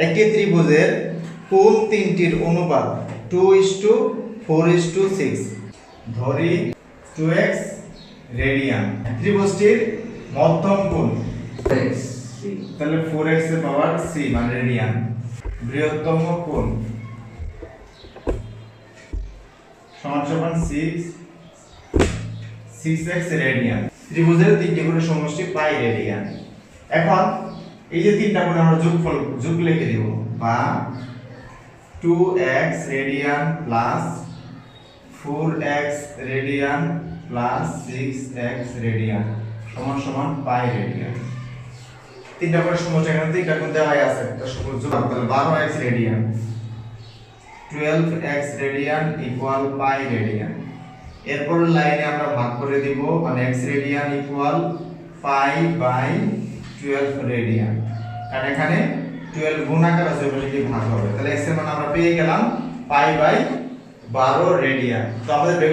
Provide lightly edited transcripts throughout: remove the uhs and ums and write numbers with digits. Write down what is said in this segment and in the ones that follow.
একটি ত্রিভুজের কোণ তিনটির অনুপাত 2:4:6 ধরি 2x রেডিয়ান। ত্রিভুজটির মধ্যম কোণ তাহলে 4x এর পাওয়ার c মানে রেডিয়ান। বৃহত্তম কোণ সমান 6x রেডিয়ান। ত্রিভুজের তিনটি কোণের সমষ্টি পাই রেডিয়ান। এখন এই যে তিনটা কোণ আমরা যোগ লিখে দেব, বা 2x radian plus 4x radian plus 6x radian সমান পাই রেডিয়ান। তিনটা কোণের সমষ্টি এখানে তিনটা কোণ দেওয়াই আছে, তার সমষ্টি যোগ তাহলে 12x radian 12x radian equal pi radian. এরপর লাইনে আমরা ভাগ করে দিব, মানে x radian equal pi by 12 radian, কারণ এখানে 12 গুণাকার আছে বলে কি ভাগ হবে, তাহলে x এর মান আমরা পেয়ে গেলাম পাই বাই 12 রেডিয়ান। তো আমাদের বের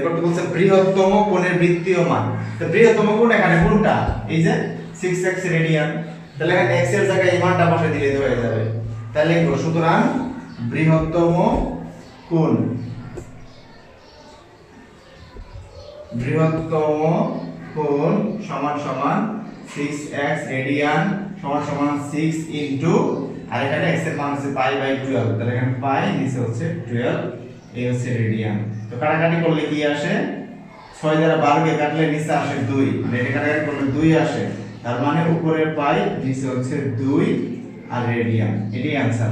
করতে বলছে বৃহত্তম কোণের বৃত্তীয় মান। তো বৃহত্তম কোণ এখানে কোনটা, এই যে 6x রেডিয়ান, তাহলে এখানে x এর জায়গায় এই মানটা বসে দিলে হয়ে যাবে। তাহলে লিখব সুতরাং বৃহত্তম কোণ সমান 6x রেডিয়ান সমান 6 ইনটু, আর এখানে x এর মান হচ্ছে পাই বাই 12, তাহলে এখানে পাই নিচে হচ্ছে 12, এই হচ্ছে রেডিয়ান। তো কাটাকাটি করলে কি আসে, 6 দ্বারা 12 কে কাটলে নিচে আসে 2, এটা কাটাকাটি করলে 2 আসে, তার মানে উপরে পাই নিচে হচ্ছে 2 আর রেডিয়ান, এটাই आंसर।